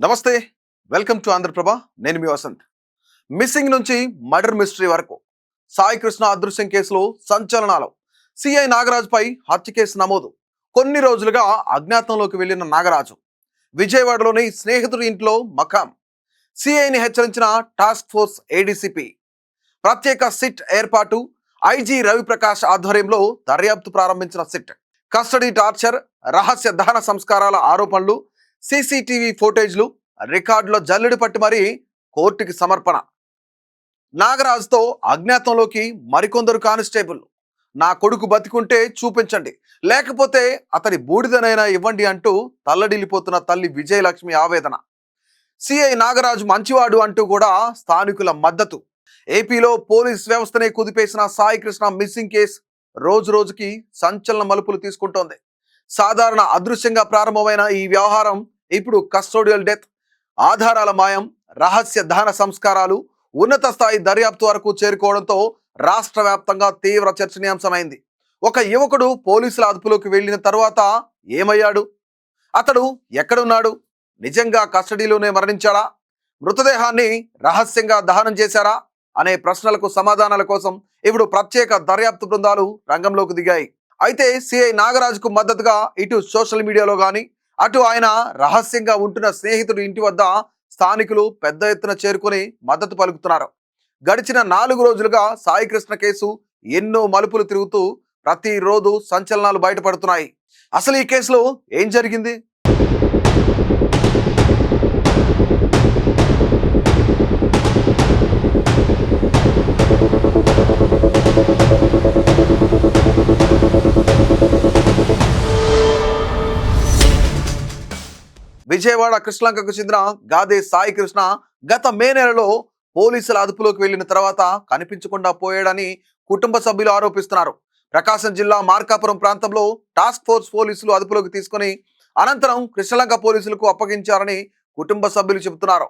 నమస్తే. Welcome to Andhra Prabha. నేను మీ వసంత్. మిస్సింగ్ నుంచి మర్డర్ మిస్టరీ వరకు సాయి కృష్ణ అదృశ్యం కేసులో సంచలనాలు. సిఐ నాగరాజుపై హత్య కేసు నమోదు. కొన్ని రోజులుగా అజ్ఞాతంలోకి వెళ్లిన నాగరాజు విజయవాడలోని స్నేహితుడి ఇంట్లో మకాం. సిఐని హెచ్చరించిన టాస్క్ ఫోర్స్ ఏడీసీపీ. ప్రత్యేక సిట్ ఏర్పాటు. ఐజీ రవిప్రకాష్ ఆధ్వర్యంలో దర్యాప్తు ప్రారంభించిన సిట్. కస్టడీ టార్చర్, రహస్య దహన సంస్కారాల ఆరోపణలు, సీసీటీవీ ఫోటేజ్లు, రికార్డులో జల్లెడ పట్టి మరీ కోర్టుకి సమర్పణ. నాగరాజుతో అజ్ఞాతంలోకి మరికొందరు కానిస్టేబుల్. నా కొడుకు బతికుంటే చూపించండి, లేకపోతే అతని బూడిదనైనా ఇవ్వండి అంటూ తల్లడిల్లిపోతున్న తల్లి విజయలక్ష్మి ఆవేదన. సిఐ నాగరాజు మంచివాడు అంటూ కూడా స్థానికుల మద్దతు. ఏపీలో పోలీస్ వ్యవస్థనే కుదిపేసిన సాయి కృష్ణ మిస్సింగ్ కేసు రోజు రోజుకి సంచలన మలుపులు తీసుకుంటోంది. సాధారణ అదృశ్యంగా ప్రారంభమైన ఈ వ్యవహారం ఇప్పుడు కస్టోడియల్ డెత్, ఆధారాల మాయం, రహస్య దహన సంస్కారాలు, ఉన్నత స్థాయి దర్యాప్తు వరకు చేరుకోవడంతో రాష్ట్ర వ్యాప్తంగా తీవ్ర చర్చనీయాంశమైంది. ఒక యువకుడు పోలీసుల అదుపులోకి వెళ్లిన తరువాత ఏమయ్యాడు? అతడు ఎక్కడున్నాడు? నిజంగా కస్టడీలోనే మరణించాడా? మృతదేహాన్ని రహస్యంగా దహనం చేశారా అనే ప్రశ్నలకు సమాధానాల కోసం ఇప్పుడు ప్రత్యేక దర్యాప్తు బృందాలు రంగంలోకి దిగాయి. అయితే సిఐ నాగరాజుకు మద్దతుగా ఇటు సోషల్ మీడియాలో గాని, అటు ఆయన రహస్యంగా ఉంటున్న స్నేహితుడి ఇంటి వద్ద స్థానికులు పెద్ద ఎత్తున చేరుకుని మద్దతు పలుకుతున్నారు. గడిచిన 4 రోజులుగా సాయి కృష్ణ కేసు ఎన్నో మలుపులు తిరుగుతూ ప్రతిరోజు సంచలనాలు బయటపడుతున్నాయి. అసలు ఈ కేసులో ఏం జరిగింది? విజయవాడ కృష్ణలంకకు చెందిన గాదే సాయి కృష్ణ గత మే నెలలో పోలీసుల అదుపులోకి వెళ్లిన తర్వాత కనిపించకుండా పోయాడని కుటుంబ సభ్యులు ఆరోపిస్తున్నారు. ప్రకాశం జిల్లా మార్కాపురం ప్రాంతంలో టాస్క్ ఫోర్స్ పోలీసులు అదుపులోకి తీసుకుని అనంతరం కృష్ణలంక పోలీసులకు అప్పగించారని కుటుంబ సభ్యులు చెబుతున్నారు.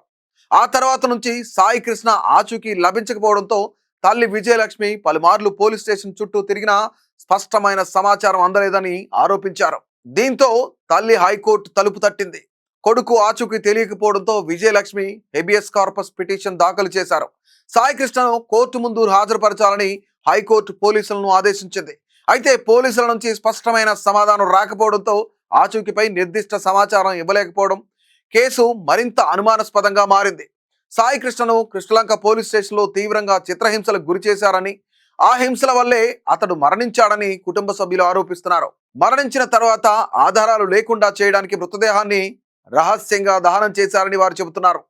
ఆ తర్వాత నుంచి సాయి కృష్ణ ఆచూకీ లభించకపోవడంతో తల్లి విజయలక్ష్మి పలుమార్లు పోలీస్ స్టేషన్ చుట్టూ తిరిగినా స్పష్టమైన సమాచారం అందలేదని ఆరోపించారు. దీంతో తల్లి హైకోర్టు తలుపు తట్టింది. కొడుకు ఆచూకీ తెలియకపోవడంతో విజయలక్ష్మి హెబియస్ కార్పస్ పిటిషన్ దాఖలు చేశారు. సాయి కృష్ణను కోర్టు ముందు హాజరుపరచాలని హైకోర్టు పోలీసులను ఆదేశించింది. అయితే పోలీసుల నుంచి స్పష్టమైన సమాధానం రాకపోవడంతో ఆచూకీపై నిర్దిష్ట సమాచారం ఇవ్వలేకపోవడం కేసు మరింత అనుమానాస్పదంగా మారింది. సాయి కృష్ణను కృష్ణలంక పోలీస్ స్టేషన్లో తీవ్రంగా చిత్రహింసలకు గురి చేశారని, ఆ హింసల వల్లే అతడు మరణించాడని కుటుంబ సభ్యులు ఆరోపిస్తున్నారు. మరణించిన తర్వాత ఆధారాలు లేకుండా చేయడానికి మృతదేహాన్ని రహస్యంగా దహనం చేశారని వారు చెబుతున్నారు.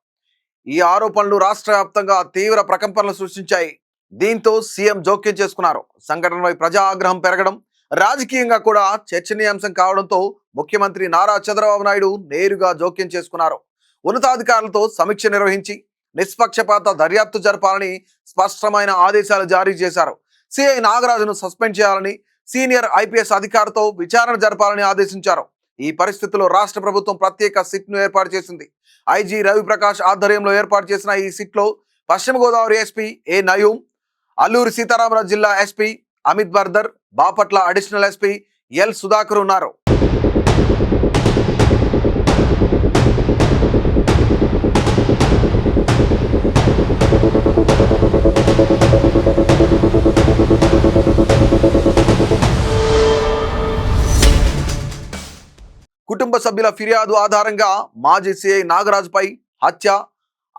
ఈ ఆరోపణలు రాష్ట్ర వ్యాప్తంగా తీవ్ర ప్రకంపనలు సృష్టించాయి. దీంతో సీఎం జోక్యం చేసుకున్నారు. సంఘటనపై ప్రజా ఆగ్రహం పెరగడం, రాజకీయంగా కూడా చర్చనీయాంశం కావడంతో ముఖ్యమంత్రి నారా చంద్రబాబు నాయుడు నేరుగా జోక్యం చేసుకున్నారు. ఉన్నతాధికారులతో సమీక్ష నిర్వహించి నిష్పక్షపాత దర్యాప్తు జరపాలని స్పష్టమైన ఆదేశాలు జారీ చేశారు. సిఐ నాగరాజును సస్పెండ్ చేయాలని, సీనియర్ ఐపీఎస్ అధికారితో విచారణ జరపాలని ఆదేశించారు. ఈ పరిస్థితుల్లో రాష్ట్ర ప్రభుత్వం ప్రత్యేక సిట్ ను ఏర్పాటు చేసింది. ఐజీ రవిప్రకాష్ ఆధ్వర్యంలో ఏర్పాటు చేసిన ఈ సిట్ లో పశ్చిమ గోదావరి ఎస్పీ ఏ నయూం, అల్లూరి సీతారామరాజు జిల్లా SP Amit Bardar, Bapatla additional SP L Sudhakar ఉన్నారు. కుటుంబ సభ్యుల ఫిర్యాదు ఆధారంగా మాజీ సిఐ నాగరాజుపై హత్య,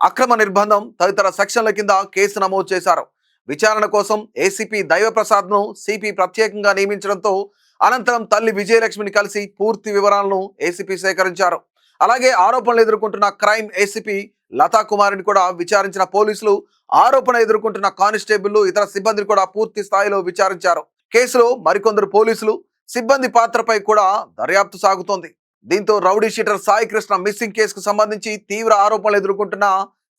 అక్రమ నిర్బంధం తదితర సెక్షన్ల కింద కేసు నమోదు చేశారు. విచారణ కోసం ఏసీపీ దైవప్రసాద్ ను సిపి ప్రత్యేకంగా నియమించడంతో అనంతరం తల్లి విజయలక్ష్మిని కలిసి పూర్తి వివరాలను ఏసీపీ సేకరించారు. అలాగే ఆరోపణలు ఎదుర్కొంటున్న క్రైమ్ ఏసీపీ లతా కుమారిని కూడా విచారించిన పోలీసులు ఆరోపణ ఎదుర్కొంటున్న కానిస్టేబుల్, ఇతర సిబ్బందిని కూడా పూర్తి స్థాయిలో విచారించారు. కేసులో మరికొందరు పోలీసులు, సిబ్బంది పాత్రపై కూడా దర్యాప్తు సాగుతోంది. దీంతో rowdy sheeter Sai Krishna missing కేసుకు సంబంధించి తీవ్ర ఆరోపణలు ఎదుర్కొంటున్న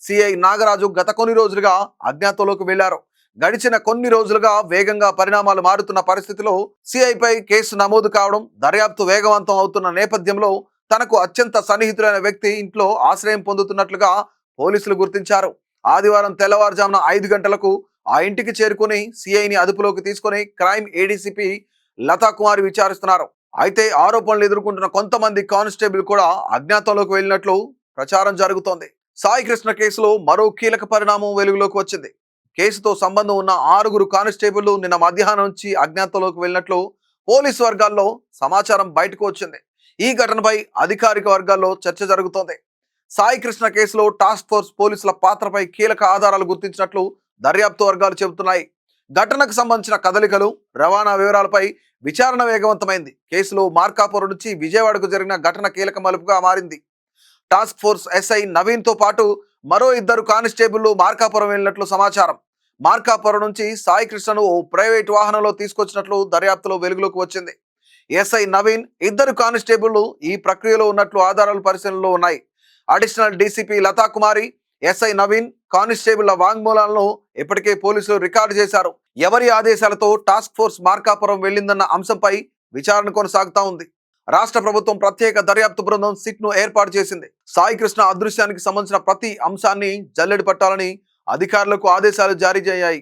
సిఐ నాగరాజు గత కొన్ని రోజులుగా అజ్ఞాతంలోకి వెళ్లారు. గడిచిన కొన్ని రోజులుగా వేగంగా పరిణామాలు మారుతున్న పరిస్థితిలో సిఐపై కేసు నమోదు కావడం, దర్యాప్తు వేగవంతం అవుతున్న నేపథ్యంలో తనకు అత్యంత సన్నిహితులైన వ్యక్తి ఇంట్లో ఆశ్రయం పొందుతున్నట్లుగా పోలీసులు గుర్తించారు. ఆదివారం తెల్లవారుజామున 5 గంటలకు ఆ ఇంటికి చేరుకుని సిఐని అదుపులోకి తీసుకుని క్రైమ్ ఏడీసీపీ లతా కుమారి విచారిస్తున్నారు. అయితే ఆరోపణలు ఎదుర్కొంటున్న కొంతమంది కానిస్టేబుల్ కూడా అజ్ఞాతంలోకి వెళ్ళినట్లు ప్రచారం జరుగుతోంది. సాయి కృష్ణ కేసులో మరో కీలక పరిణామం వెలుగులోకి వచ్చింది. కేసుతో సంబంధం ఉన్న 6 కానిస్టేబుళ్లు నిన్న మధ్యాహ్నం నుంచి అజ్ఞాతంలోకి వెళ్ళినట్లు పోలీసు వర్గాల్లో సమాచారం బయటకు వచ్చింది. ఈ ఘటనపై అధికారిక వర్గాల్లో చర్చ జరుగుతోంది. సాయి కృష్ణ కేసులో టాస్క్ ఫోర్స్ పోలీసుల పాత్రపై కీలక ఆధారాలు గుర్తించినట్లు దర్యాప్తు వర్గాలు చెబుతున్నాయి. ఘటనకు సంబంధించిన కదలికలు, రవాణా వివరాలపై విచారణ వేగవంతమైంది. కేసులో మార్కాపురం నుంచి విజయవాడకు జరిగిన ఘటన కీలక మలుపుగా మారింది. టాస్క్ ఫోర్స్ ఎస్ఐ నవీన్ తో పాటు మరో 2 కానిస్టేబుళ్లు మార్కాపురం వెళ్ళినట్లు సమాచారం. మార్కాపురం నుంచి సాయి కృష్ణను ఓ ప్రైవేట్ వాహనంలో తీసుకొచ్చినట్లు దర్యాప్తులో వెలుగులోకి వచ్చింది. ఎస్ఐ నవీన్, 2 కానిస్టేబుళ్లు ఈ ప్రక్రియలో ఉన్నట్లు ఆధారాలు పరిశీలనలో ఉన్నాయి. అడిషనల్ డీసీపీ లతా కుమారి, ఎస్ఐ నవీన్, కానిస్టేబుళ్ల వాంగ్మూలాలను ఇప్పటికే పోలీసులు రికార్డు చేశారు. ఎవరి ఆదేశాలతో టాస్క్ ఫోర్స్ మార్కాపురం వెళ్లిందన్న అంశంపై విచారణ కొనసాగుతా ఉంది. రాష్ట్ర ప్రభుత్వం ప్రత్యేక దర్యాప్తు బృందం సిట్ ను ఏర్పాటు చేసింది. సాయి కృష్ణ అదృశ్యానికి సంబంధించిన ప్రతి అంశాన్ని జల్లెడ పట్టాలని అధికారులకు ఆదేశాలు జారీ చేయాయి.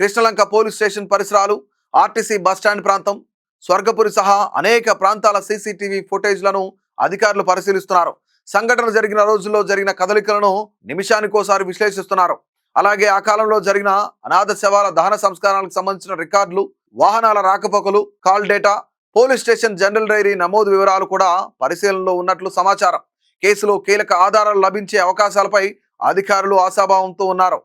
కృష్ణలంక పోలీస్ స్టేషన్ పరిసరాలు, ఆర్టీసీ బస్టాండ్ ప్రాంతం, స్వర్గపురి సహా అనేక ప్రాంతాల సీసీటీవీ ఫుటేజ్లను అధికారులు పరిశీలిస్తున్నారు. సంఘటన జరిగిన రోజుల్లో జరిగిన కదలికలను నిమిషానికోసారి విశ్లేషిస్తున్నారు. అలాగే ఆ కాలంలో జరిగిన అనాథ శవాల దహన సంస్కారాలకు సంబంధించిన రికార్డులు, వాహనాల రాకపోకలు, call data, police station general dairy నమోదు వివరాలు కూడా పరిశీలనలో ఉన్నట్లు సమాచారం. కేసులో కీలక ఆధారాలు లభించే అవకాశాలపై అధికారులు ఆశాభావంతో ఉన్నారు.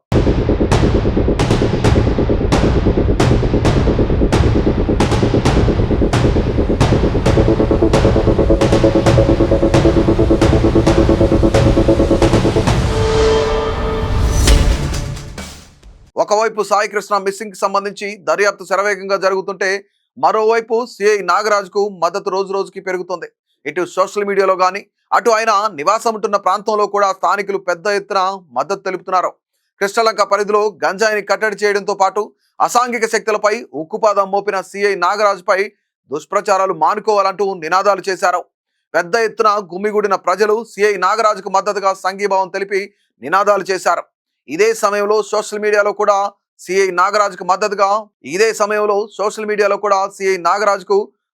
ఒకవైపు సాయి కృష్ణ మిస్సింగ్ కి సంబంధించి దర్యాప్తు శరవేగంగా జరుగుతుంటే, మరోవైపు సిఐ నాగరాజుకు మద్దతు రోజు రోజుకి పెరుగుతుంది. ఇటు సోషల్ మీడియాలో కానీ, అటు ఆయన నివాసం ఉంటున్న ప్రాంతంలో కూడా స్థానికులు పెద్ద ఎత్తున మద్దతు తెలుపుతున్నారు. కృష్ణలంక పరిధిలో గంజాయిని కట్టడి చేయడంతో పాటు అసాంఘిక శక్తులపై ఉక్కుపాదం మోపిన సిఐ నాగరాజుపై దుష్ప్రచారాలు మానుకోవాలంటూ నినాదాలు చేశారు. పెద్ద ఎత్తున గుమ్మిగూడిన ప్రజలు సిఐ నాగరాజుకు మద్దతుగా సంఘీభావం తెలిపి నినాదాలు చేశారు. ఇదే సమయంలో సోషల్ మీడియాలో కూడా సిఐ నాగరాజుకు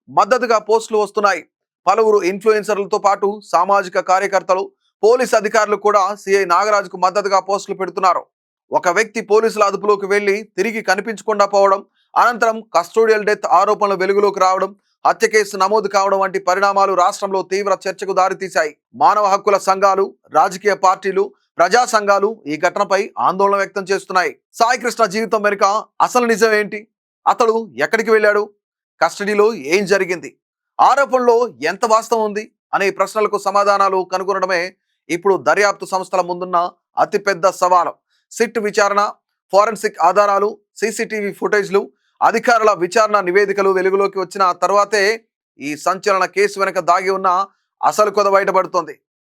మద్దతుగా పోస్టులు వస్తున్నాయి. పలువురు ఇన్ఫ్లుయెన్సర్లతో పాటు సామాజిక కార్యకర్తలు, పోలీస్ అధికారులు కూడా సిఐ నాగరాజుకు మద్దతుగా పోస్టులు పెడుతున్నారు. ఒక వ్యక్తి పోలీసుల అదుపులోకి వెళ్లి తిరిగి కనిపించకుండా పోవడం, అనంతరం కస్టోడియల్ డెత్ ఆరోపణలు వెలుగులోకి రావడం, హత్య కేసు నమోదు కావడం వంటి పరిణామాలు రాష్ట్రంలో తీవ్ర చర్చకు దారితీశాయి. మానవ హక్కుల సంఘాలు, రాజకీయ పార్టీలు, ప్రజా సంఘాలు ఈ ఘటనపై ఆందోళన వ్యక్తం చేస్తున్నాయి. సాయి కృష్ణ జీవితం వెనుక అసలు నిజం ఏంటి? అతడు ఎక్కడికి వెళ్ళాడు? కస్టడీలో ఏం జరిగింది? ఆరోపణలో ఎంత వాస్తవం ఉంది అనే ప్రశ్నలకు సమాధానాలు కనుగొనడమే ఇప్పుడు దర్యాప్తు సంస్థల ముందున్న అతిపెద్ద సవాలు. సిట్ విచారణ, ఫోరెన్సిక్ ఆధారాలు, సీసీటీవీ ఫుటేజ్లు, అధికారుల విచారణ నివేదికలు వెలుగులోకి వచ్చిన తర్వాతే ఈ సంచలన కేసు వెనుక దాగి ఉన్న అసలు కొద బయటపడుతోంది.